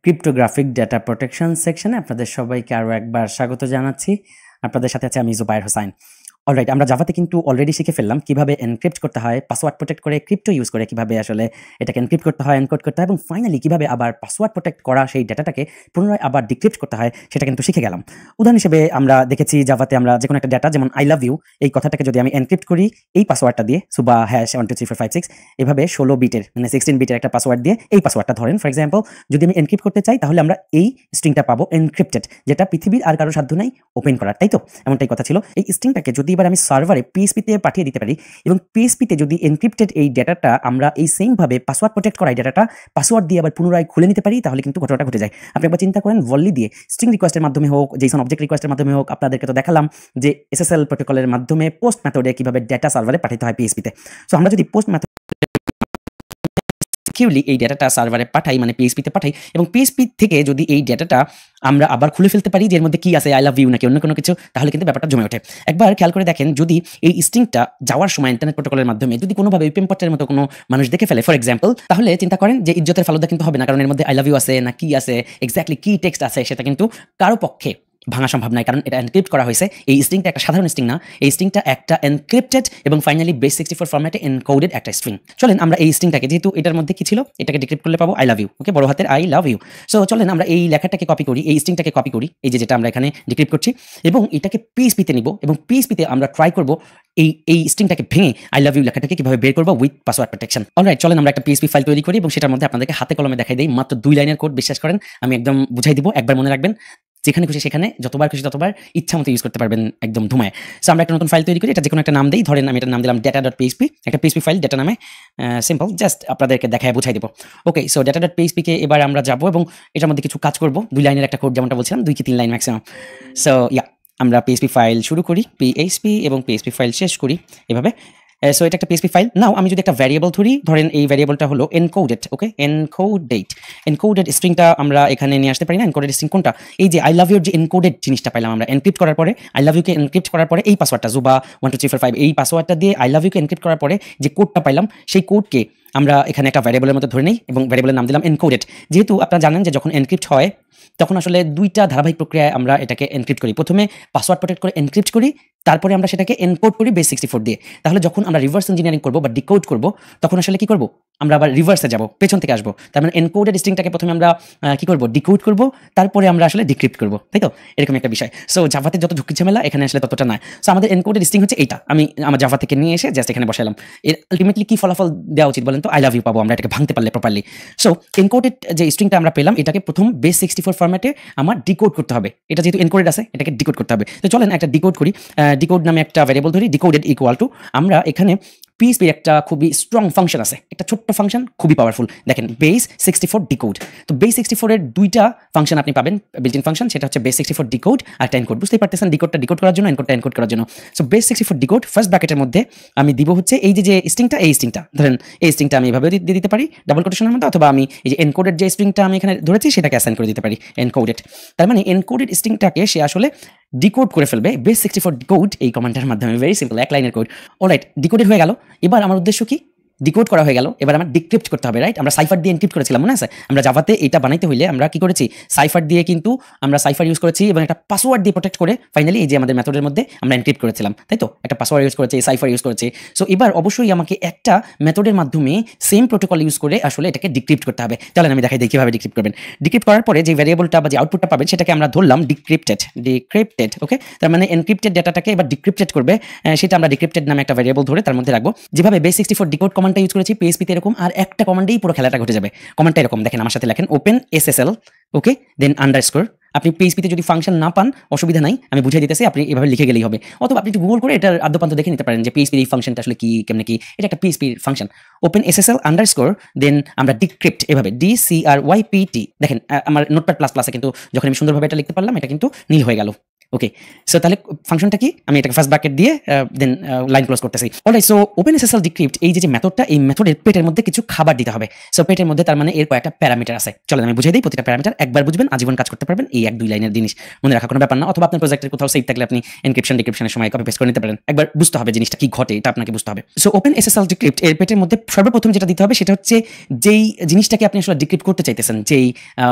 Cryptographic data protection সেকশনে আপনাদের সবাইকে আরও একবার স্বাগত জানাচ্ছি। আপনাদের সাথে আছে আমি জুবায়ের হোসাইন। অলরাইট, আমরা জাভাতে কিন্তু অলরেডি শিখে ফেললাম কিভাবে এনক্রিপ্ট করতে হয়, পাসওয়ার্ড প্রোটেক্ট করে ক্রিপ্টো ইউজ করে কিভাবে আসলে এটাকে এনক্রিপ্ট করতে হয়, এনকোড করতে হয় এবং ফাইনালি কিভাবে আবার পাসওয়ার্ড প্রোটেক্ট করা সেই ডেটাটাকে পুনরায় আবার ডিক্রিপ্ট করতে হয় সেটা কিন্তু শিখে গেলাম। উদাহরণ হিসেবে আমরা দেখেছি জাভাতে আমরা যে কোনো একটা ডেটা যেমন আই লাভ ইউ এই কথাটাকে যদি আমি এনক্রিপ্ট করি এই পাসওয়ার্ডটা দিয়ে সুবা হ্যাশ 12345 এভাবে 16 বিটের মানে 16 বিটের একটা পাসওয়ার্ড দিয়ে এই পাসওয়ার্ডটা ধরেন ফর এক্সাম্পল যদি আমি এনক্রিপ্ট করতে চাই তাহলে আমরা এই স্ট্রিংটা পাবো এনক্রিপ্টেড, যেটা পৃথিবীর আর কারো সাধ্য নাই ওপেন করার, তাই তো? এমনটাই কথা ছিল। এই স্ট্রিংটাকে যদি এবার আমি সার্ভারে পিএইচপিতে পাঠিয়ে দিতে পারি এবং পিএইচপিতে যদি এনক্রিপ্টেড এই ডেটাটা আমরা এই সেম ভাবে পাসওয়ার্ড প্রোটেক্ট করা এই ডেটাটা পাসওয়ার্ড দিয়ে আবার পুনরায় খুলে নিতে পারি তাহলে কিন্তু ঘটনাটা ঘটে যায়। আপনি একবার চিন্তা করেন ভল্লি দিয়ে স্ট্রিং রিকোয়েস্টের মাধ্যমে হোক, জেসন অবজেক্ট রিকোয়েস্টের মাধ্যমে হোক, আপনাদেরকে তো দেখালাম যে এসএসএল প্রোটোকলের মাধ্যমে পোস্ট মেথডে কিভাবে ডেটা সার্ভারে পাঠাতে হয় পিএইচপিতে। সো আমরা যদি পোস্ট মেথড সিকিউরলি এই ডেটাটা সার্ভারে পাঠাই মানে পিএইচপিতে পাঠাই এবং পিএইচপি থেকে যদি এই ডেটাটা আমরা আবার খুলে ফেলতে পারি যে এর মধ্যে কি আছে আই লাভ ইউ নাকি অন্য কোনো কিছু, তাহলে কিন্তু ব্যাপারটা জমে ওঠে। একবার খেয়াল করে দেখেন যদি এই স্ট্রিংটা যাওয়ার সময় ইন্টারনেট প্রোটোকলের মাধ্যমে যদি কোনোভাবে ওই প্রেমপত্রের মতো কোনো মানুষ দেখে ফেলে ফর এক্সাম্পল, তাহলে চিন্তা করেন যে ইজ্জতের ফালুদা কিন্তু হবে না, কারণ এর মধ্যে আই লাভ ইউ আছে না কি আছে এক্স্যাক্টলি কি টেক্সট আছে সেটা কিন্তু কারো পক্ষে ভাঙা সম্ভব নয়, কারণ এটা এনক্রিপ্ট করা হয়েছে। এই স্ট্রিংটা একটা সাধারণ স্ট্রিং না, এই স্ট্রিংটা একটা এনক্রিপ্টেড এবং ফাইনালি বেস 64 ফরম্যাটে এনকোডেড একটা স্ট্রিং। চলেন আমরা এই স্ট্রিংটাকে, যেহেতু এটার মধ্যে কি ছিল এটাকে ডিক্রিপ্ট করলে পাবো আই লাভ ইউ, ওকে, বড় হাতের আই লাভ ইউ। সো চলেন আমরা এই লেখাটাকে কপি করি, এই স্ট্রিংটাকে কপি করি, এই যেটা আমরা এখানে ডিক্রিপ্ট করছি এবং এটাকে পিএইচপিতে নিব এবং পিএইচপিতে আমরা ট্রাই করব এই স্ট্রিংটাকে ভেঙে আই লাভ ইউ লেখাটাকে কিভাবে বের করবো উইথ পাসওয়ার্ড প্রোটেকশন। অলরাইট, চলেন আমরা একটা পিএইচপি ফাইল তৈরি করি এবং সেটার মধ্যে আপনাদেরকে হাতে কলমে দেখাই দেই, মাত্র 2 লাইনের কোড, বিশ্বাস করেন আমি একদম বুঝাই দিব, একবার মনে রাখবেন, যেখানে খুশি সেখানে যতবার খুশি ততবার ইচ্ছা মতো ইউজ করতে পারবেন একদম ধুমায়। সো আমরা একটা নতুন ফাইল তৈরি করি, এটা যে কোনো একটা নাম দিই, ধরেন আমি এটার নাম দিলাম data.php, একটা পিএইচপি ফাইল ডেটা নামে, সিম্পল, জাস্ট আপনাদেরকে দেখায় বুঝাই দেবো। ওকে, সো data.php কে এবার আমরা যাবো এবং এটার মধ্যে কিছু কাজ করবো, 2 লাইনের একটা কোড যেমনটা বলছিলাম, 2 কি 3 লাইন ম্যাক্সিমাম। সো আমরা পিএইচপি ফাইল শুরু করি, পিএইচপি এবং পিএইচপি ফাইল শেষ করি এভাবে। সো এটা একটা পিএইচপি ফাইল। নাও আমি যদি একটা ভ্যারিয়েবল ধরি, ধরেন এই ভ্যারিয়েবলটা হলো এনকোডেড, ওকে, এনকোডেড স্ট্রিংটা আমরা এখানে নিয়ে আসতে পারি না? এনকোডেড স্ট্রিং কোনটা? এই যে আই লাভ ইউর যে এনকোডেড জিনিসটা পাইলাম আমরা এনক্রিপ্ট করার পরে, আই লাভ ইউকে এনক্রিপ্ট করার পরে এই পাসওয়ার্ডটা জুবা 12345 এই পাসওয়ার্ডটা দিয়ে আই লাভ ইউকে এনক্রিপ্ট করার পরে যে কোডটা পাইলাম সেই কোডকে আমরা এখানে একটা ভ্যারিয়েবলের মধ্যে ধরে নিই এবং ভ্যারিয়েবলের নাম দিলাম এনকোডেড। যেহেতু আপনারা জানেন যে যখন এনক্রিপ্ট হয় তখন আসলে দুইটা ধারাবাহিক প্রক্রিয়ায় আমরা এটাকে এনক্রিপ্ট করি। প্রথমে পাসওয়ার্ড প্রোটেক্ট করে এনক্রিপ্ট করি, তারপরে আমরা সেটাকে এনকোড করি বেস 64 দিয়ে। তাহলে যখন আমরা রিভার্স ইঞ্জিনিয়ারিং করবো বা ডিকোড করবো তখন আসলে কি করবো, আমরা আবার রিভার্সে যাবো, পেছন থেকে আসবো। তার মানে এনকোডেড স্ট্রিংটাকে প্রথমে আমরা কি করবো, ডিকোড করবো, তারপরে আমরা আসলে ডিক্রিপ্ট করবো, তাই তো? এরকম একটা বিষয়। সো জাভাতে যত ঝুঁকি ঝামেলা এখানে আসলে ততটা নয়। সো আমাদের এনকোডেড স্ট্রিং হচ্ছে এইটা, আমি আমার জাভা থেকে নিয়ে এসে জাস্ট এখানে বসালাম। এর আলটিমেটলি কি ফলাফল দেওয়া উচিত বলেন তো? আই লাভ ইউ পাবো আমরা এটাকে ভাঙতে পারলে প্রপারলি। সো এনকোডেড যে স্ট্রিংটা আমরা পেলাম এটাকে প্রথম বেস 64 ফরম্যাটে আমার ডিকোড করতে হবে। এটা যেহেতু এনকোডেড আছে এটাকে ডিকোড করতে হবে। তো চলেন একটা ডিকোড করি, ডিকোড নামে একটা ভ্যারিয়েবল ধরি, ডিকোডেড ইকুয়াল টু, আমরা এখানে পিএইচপির একটা খুবই স্ট্রং ফাংশন আছে, একটা ছোট্ট ফাংশন খুবই পাওয়ারফুল, দেখেন বেস 64 ডিকোড। তো বেস 64 এর দুইটা ফাংশন আপনি পাবেন, বিল্ট ইন ফাংশন, সেটা হচ্ছে বেস 64 ডিকোড আর একটা এনকোড। বুঝতেই পারতেছেন ডিকোডটা ডিকোড করার জন্য, এনকোডটা এনকোড করার জন্য। সো বেস 64 ডিকোড ফার্স্ট ব্র্যাকেটের মধ্যে আমি দিব হচ্ছে এই যে স্ট্রিংটা, এই স্ট্রিংটা ধরেন এই স্ট্রিংটা আমি এভাবে দিয়ে দিতে পারি ডাবল কোটেশনের মধ্যে, অথবা আমি এই যে এনকোডেড যে স্ট্রিংটা আমি এখানে ধরেছি সেটাকে অ্যাসাইন করে দিতে পারি এনকোডেড। তার মানে এনকোডেড স্ট্রিংটাকে সে আসলে ডিকোড করে ফেলবে বেস 64 ডিকোড এই কমান্ডের মাধ্যমে, ভেরি সিম্পল, এক লাইনের কোড। অলরাইট, ডিকোডেড হয়ে গেল। এবার আমার উদ্দেশ্য কি, ডিকোড করা হয়ে গেল, এবার আমার ডিক্রিপ্ট করতে হবে, রাইট? আমরা সাইফার দিয়ে এনক্রিপ্ট করেছিলাম, মনে আছে? আমরা জাভাতে এটা বানাইতে হইলে আমরা কি করেছি, সাইফার দিয়ে কিন্তু আমরা সাইফার ইউজ করেছি এবং একটা পাসওয়ার্ড দিয়ে প্রোটেক্ট করে ফাইনালি এই যে আমাদের মেথডের মধ্যে আমরা এনক্রিপ্ট করেছিলাম, তাই তো? একটা পাসওয়ার্ড ইউজ করেছি, সাইফার ইউজ করেছি। সো এবার অবশ্যই আমাকে একটা মেথডের মাধ্যমে সেম প্রোটোকল ইউজ করে আসলে এটাকে ডিক্রিপ্ট করতে হবে। তাহলে আমি দেখাই দিই কিভাবে ডিক্রিপ্ট করবেন। ডিক্রিপ্ট করার পরে যে ভ্যারিয়েবলটা বা যে আউটপুটটা পাবেন সেটাকে আমরা ধরলাম ডিক্রিপ্টেড, ওকে? তার মানে এনক্রিপ্টেড ডেটাটাকে এবার ডিক্রিপ্টেড করবে, সেটা আমরা ডিক্রিপ্টেড নামে একটা ভ্যারিয়েবল ধরে তার মধ্যে রাখবো। যেভাবে বেস 64 ডিকোড কমান্ডটা ইউজ করেছি পিএইচপি এরকম, আর একটা কমান্ডেই পুরো খেলাটা ঘটে যাবে। কমান্ডটা এরকম, দেখেন আমার সাথে লেখেন ওপেন এসএসএল, ওকে, দেন আন্ডারস্কোর। আপনি পিএইচপিতে যদি ফাংশন না পান অসুবিধা নাই, আমি বুঝিয়ে দিতেছি, আপনি এভাবে লিখে গেলেই হবে, অথবা আপনি একটু গুগল করে এটার আদ্যপান্ত দেখে নিতে পারেন যে পিএইচপির এই ফাংশনটা আসলে কি, কেমনে কি। এটা একটা পিএইচপির ফাংশন, ওপেন এসএসএল আন্ডারস্কোর, দেন আমরা ডিক্রিপ্ট, এভাবে DCRYPT। দেখেন আমার নোটপ্যাড প্লাস প্লাসে কিন্তু যখন আমি সুন্দরভাবে এটা লিখতে পারলাম এটা কিন্তু নীল হয়ে গেল। ওকে, সো তাহলে ফাংশনটা কি? আমি এটাকে ফার্স্ট ব্র্যাকেট দিয়ে দেন লাইন ক্লোজ করতেছি। অলরাইট, সো OpenSSL ডিক্রিপ্ট এই যে মেথডটা, এই মেথডের পেটের মধ্যে কিছু খাবার দিতে হবে। সো পেটের মধ্যে তার মানে এর কয়েকটা প্যারামিটার আছে। চলেন আমি বুঝিয়ে দিই। প্রতিটা প্যারামিটার একবার বুঝবেন, আজীবন কাজ করতে পারবেন। এই 1-2 লাইনের জিনিস মনে রাখা কোনো ব্যাপার না। অথবা আপনার প্রজেক্টের কোথাও সেভ থাকলে আপনি এনক্রিপশন ডিক্রিপশনের সময় কপি পেস্ট করে নিতে পারেন। একবার বুঝতে হবে জিনিসটা কি ঘটে, এটা আপনাকে বুঝতে হবে। সো OpenSSL ডিক্রিপ্ট এর পেটের মধ্যে সর্বপ্রথম যেটা দিতে হবে সেটা হচ্ছে যেই জিনিসটাকে আপনি আসলে ডিক্রিপ্ট করতে চাইতেছেন, যেই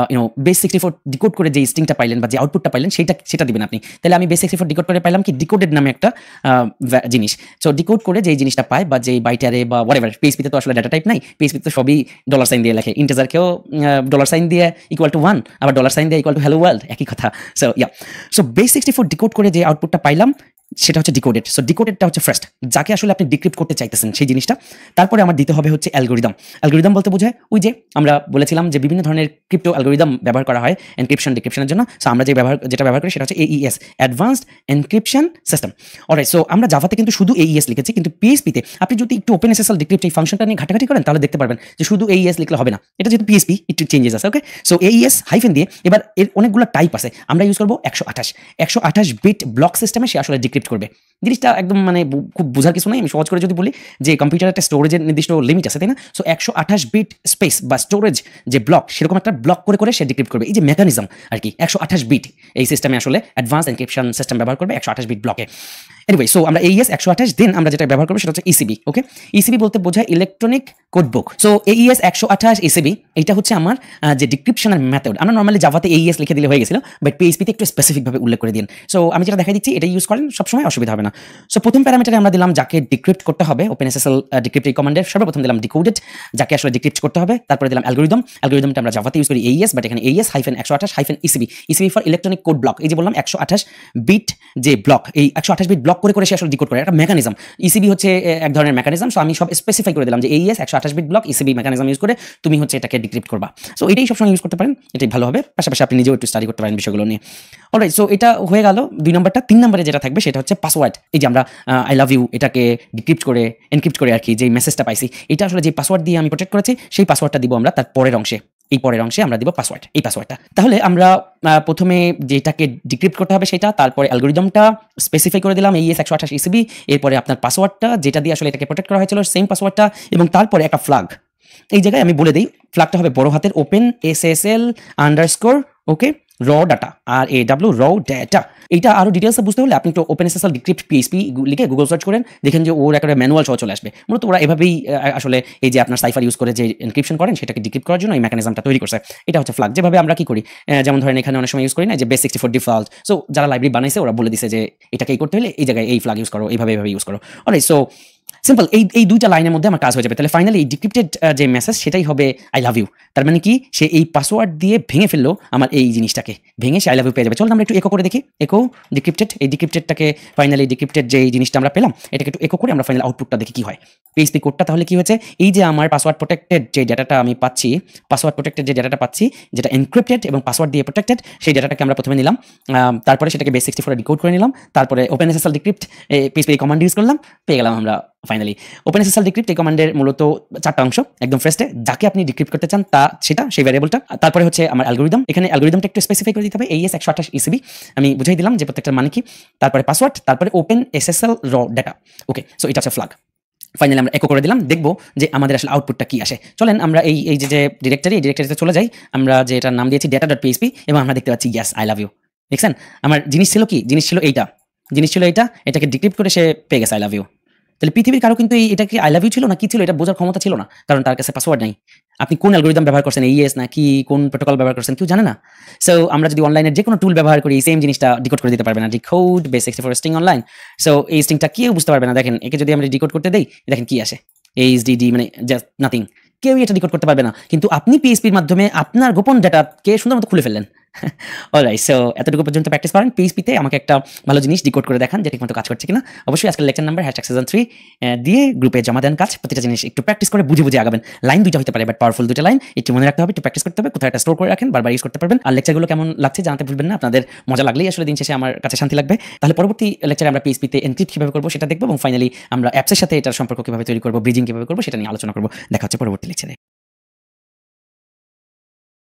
base64 ডিকোড করে যে স্ট্রিংটা পাইলেন বা যে আউটপুটটা পাইলেন সেটা দিবেন আপনি। তাহলে আমি base64 ডিকোড করে পাইলাম কি ডিকোডেড নামে একটা জিনিস। সো ডিকোড করে যেই জিনিসটা পায় বা যেই বাইটারে বা হোয়াটএভার, PHP তে তো আসলে ডাটা টাইপ নাই, PHP তে তো সবই ডলার সাইন দিয়ে লেখে। ইন্টিজারকেও ডলার সাইন দিয়ে ইকুয়াল টু 1, আবার ডলার সাইন দিয়ে ইকুয়াল টু হ্যালো ওয়ার্ল্ড, একই কথা। সো সো base64 ডিকোড করে যে আউটপুটটা পাইলাম সেটা হচ্ছে ডিকোডেড। সো ডিকোডেডটা হচ্ছে ফার্স্ট, যাকে আসলে আপনি ডিক্রিপ্ট করতে চাইতেছেন সেই জিনিসটা। তারপরে আমার দিতে হবে হচ্ছে অ্যালগরিদম। অ্যালগরিদম বলতে বোঝায় ওই যে আমরা বলেছিলাম যে বিভিন্ন ধরনের ক্রিপ্টো অ্যালগরিদম ব্যবহার করা হয় এনক্রিপশন ডিক্রিপশনের জন্য। সো আমরা যেটা ব্যবহার করি সেটা হচ্ছে AES, advanced encryption system. Alright, so আমরা জাভাতে কিন্তু শুধু AES লিখেছি, কিন্তু PHP তে আপনি যদি একটু OpenSSL ডিক্রিপ্ট এই ফাংশনটা নিয়ে ঘাটাঘাটি করেন তাহলে দেখতে পারবেন যে শুধু AES লিখলে হবে না। এটা যেহেতু PHP একটু চেঞ্জেস আছে। ওকে, সো AES হাইফেন দিয়ে এবার এর অনেকগুলো টাইপ আছে। আমরা ইউজ করবো 128 বিট ব্লক সিস্টেমে সে আসলে ডিক্রিপ্ট করবে। জিনিসটা একদম মানে খুব বোঝার কিছু নাই। আমি সহজ করে যদি বলি যে কম্পিউটারের একটা স্টোরেজের নির্দিষ্ট লিমিট আছে, তাই না? সো 128 বিট স্পেস বা স্টোরেজ যে ব্লক, সেরকম একটা ব্লক করে করে সে ডিক্রিপ্ট করবে। এই যে মেকানিজম আর কি, 128 বিট এই সিস্টেমে আসলে অ্যাডভান্স এনক্রিপশন সিস্টেম ব্যবহার করবে 128 বিট ব্লকে। এনিওয়ে, সো আমরা AES 128, দেন আমরা যেটা ব্যবহার করবো সেটা হচ্ছে ECB। ওকে, ECB বলতে বোঝায় ইলেকট্রনিক কোড বুক। সো AES 128 ECB এটা হচ্ছে আমার যে ডিক্রিপশনের মেথড। আমরা নর্মালি জাভাতে AES লিখে দিলে হয়ে গেছিল, বাট PHP তে একটু স্পেসিফিকভাবে উল্লেখ করে দিন। সো আমি যেটা দেখাই দিচ্ছি এটা ইউজ করেন, সবসময় অসুবিধা হবে না। সো প্রথম প্যারামিটারে আমরা দিলাম যাকে ডিক্রিপ্ট করতে হবে, OpenSSL ডিক্রিপ্ট এই কমান্ডের সর্বপ্রথম দিলাম ডিকোডেড, যাকে আসলে ডিক্রিপ্ট করতে হবে। তারপরে দিলাম অ্যালগরিদম। অ্যালগরিদমটা আমরা জাভাতে ইউজ করি AES, বাট এখানে AES-128-ECB। ECB for electronic code block. এই যে বললাম 128 বিট যে ব্লক, এই 128 বিট ব্লক করে করে সে আসলে ডিকোড করে একটা মেকানিজম। ECB হচ্ছে এক ধরনের মেকানিজম। সো আমি সব স্পেসিফাই করে দিলাম যে AES 128 bit block ECB mechanism use করে তুমি হচ্ছে এটাকে ডিক্রিপ্ট করবা। সো এটাই সবসময় ইউজ করতে পারেন, এটাই ভালো হবে। পাশাপাশি আপনি নিজেও একটু স্টাডি করতে পারেন বিষয়গুলো নিয়ে। অলরাইট, সো এটা হয়ে গেল 2 নম্বরটা। 3 নম্বরে যেটা থাকবে সেটা হচ্ছে পাসওয়ার্ড। এই যে আমরা আই লাভ ইউ এটাকে ডিক্রিপ্ট করে এনক্রিপ্ট করে আর কি যে মেসেজটা পাইছি, এটা আসলে যে পাসওয়ার্ড দিয়ে আমি প্রোটেক্ট করেছি সেই পাসওয়ার্ডটা দিব আমরা তার পরের অংশে। এই পরের অংশে আমরা দিব পাসওয়ার্ড, এই পাসওয়ার্ডটা। তাহলে আমরা প্রথমে যেটাকে ডিক্রিপ্ট করতে হবে সেটা, তারপরে অ্যালগরিদমটা স্পেসিফাই করে দিলাম AES 128 ECB, এরপরে আপনার পাসওয়ার্ডটা যেটা দিয়ে আসলে এটাকে প্রোটেক্ট করা হয়েছিল সেম পাসওয়ার্ডটা, এবং তারপরে একটা ফ্ল্যাগ। এই জায়গায় আমি বলে দিই ফ্ল্যাগটা হবে বড় হাতের OpenSSL আন্ডারস্কোর ওকে র ডাটা, RAW র ডাটা। এইটা আরো ডিটেলসে বুঝতে হলে আপনি একটু OpenSSL ডিক্রিপ্ট PHP লিখে গুগল সার্চ করেন, দেখেন যে ওর একটা ম্যানুয়াল সহ চলে আসবে। মূলত ওরা এভাবেই আসলে এই যে আপনার সাইফার ইউজ করে যে এনক্রিপশন করেন সেটাকে ডিক্রিপ্ট করার জন্য এই মেকানিজমটা তৈরি করছে। এটা হচ্ছে ফ্ল্যাগ। যেভাবে আমরা কি করি, যেমন ধরেন এখানে অনেক সময় ইউজ করি না যে base64 ডিফল্ট। সো যারা লাইব্রেরি বানাইছে ওরা বলে দিছে যে এটাকে এই করতে হলে এই জায়গায় এই ফ্ল্যাগ ইউজ করো, এইভাবে ইউজ করো। অলরাইট, সো সিম্পল এই দুইটা লাইনের মধ্যে আমার কাজ হয়ে যাবে। তাহলে ফাইনালি এই ডিক্রিপ্টেড যে মেসেজ সেটাই হবে আই লাভ ইউ। তার মানে কি, সে এই পাসওয়ার্ড দিয়ে ভেঙে ফেললো আমার এই জিনিসটাকে, ভেঙে সে আই লাভ ইউ পেয়ে যাবে। চলুন আমরা একটু একো করে দেখি। একো ডিক্রিপ্টেড, এই ডিক্রিপ্টেডটাকে ফাইনালি ডিক্রিপ্টেড যে জিনিসটা আমরা পেলাম এটাকে একটু একো করে আমরা ফাইনাল আউটপুটটা দেখি কি হয়। PHP কোডটা তাহলে কি হয়েছে, এই যে আমার পাসওয়ার্ড প্রোটেক্টেড যে ডাটাটা আমি পাচ্ছি, পাসওয়ার্ড প্রোটেক্টেড যে ডাটাটা পাচ্ছি যেটা এনক্রিপ্টেড এবং পাসওয়ার্ড দিয়ে প্রোটেক্টেড, সেই ডাটাটাকে আমরা প্রথমে নিলাম, তারপরে সেটাকে base64 ডিকোড করে নিলাম, তারপরে OpenSSL decrypt PHP command use করলাম, পেয়ে গেলাম আমরা ফাইনালি। OpenSSL ডিক্রিপ্ট এই কমান্ডের মূলত 4টা অংশ একদম ফার্স্টে, যাকে আপনি ডিক্রিপ্ট করতে চান তা সেটা সেই ভ্যারিয়েবলটা, তারপরে হচ্ছে আমার অ্যালগরিদম। এখানে অ্যালগরিদমটা একটু স্পেসিফাই করে দিতে হবে AES 128 ECB, আমি বুঝাই দিলাম যে প্রত্যেকটার মানে কি, তারপরে পাসওয়ার্ড, তারপরে OpenSSL র ডাটা। ওকে, সো এটা হচ্ছে ফ্ল্যাগ। ফাইনালি আমরা একো করে দিলাম, দেখবো যে আমাদের আসলে আউটপুটটা কি আসে। চলেন আমরা এই যে ডিরেক্টরিতে চলে যাই, আমরা যে এটার নাম দিয়েছি data.php, এবং আমরা দেখতে পাচ্ছি ইয়েস আই লাভ ইউ। দেখছেন আমার জিনিস ছিল কি, জিনিস ছিল এইটা, এটাকে ডিক্রিপ্ট করে সে পেয়ে গেছে আই লাভ ইউ। তাহলে পৃথিবীর কারো কিন্তু এটা কি আই লাভ ইউ ছিল না কি ছিল এটা বোঝার ক্ষমতা ছিল না, কারণ তার কাছে পাসওয়ার্ড নাই। আপনি কোন অ্যালগরিদম ব্যবহার করছেন, AES না কি কোন প্রোটোকল ব্যবহার করছেন কেউ জানে না। সো আমরা যদি অনলাইনের যে কোনো টুল ব্যবহার করি সেম জিনিসটা ডিকোড করে দিতে পারবে না। Decode base64 string online, so এই স্ট্রিংটা কেউ বুঝতে পারবে না। দেখেন একে যদি আমরা ডিকোড করতে দেই, দেখেন কি আসে, HDD মানে জাস্ট নাথিং, কেউই এটা ডিকোড করতে পারবে না। কিন্তু আপনি PHPর মাধ্যমে আপনার গোপন ডাটাকে সুন্দর মতো খুলে ফেললেন। অলরাইট, সো এতটুকু পর্যন্ত প্র্যাকটিস করেন। PHPতে আমাকে একটা ভালো জিনিস ডিকোড করে দেখান যে ঠিকমতো কাজ করছে কিনা। অবশ্যই আজকের লেকচার নাম্বার #season3 দিয়ে গ্রুপে জমা দেন কাজ। প্রতিটা জিনিস একটু প্র্যাকটিস করে বুঝে আগাবেন। লাইন দুইটা হতে পারে, বাট পাওয়ারফুল দুটো লাইন, একটু মনে রাখতে হবে, একটু প্র্যাকটিস করতে হবে, কোথাও একটা স্টোর করে রাখেন, বারবার ইউজ করতে পারবেন। আর লেকচারগুলো কেমন লাগছে জানাতে ভুলবেন না। আপনাদের মজা লাগলেই আসলে দিন শেষে আমার কাছে শান্তি লাগবে। তাহলে পরবর্তী লেকচারে আমরা PHPতে এনক্রিপ্ট কিভাবে করবো সেটা দেখবো, এবং ফাইনালি আমরা অ্যাপসের সাথে এটার সম্পর্ক কিভাবে তৈরি করবো, ব্রিজিং কিভাবে করবো সেটা নিয়ে আলোচনা করবো। দেখা হচ্ছে পরবর্তী লেকচারে।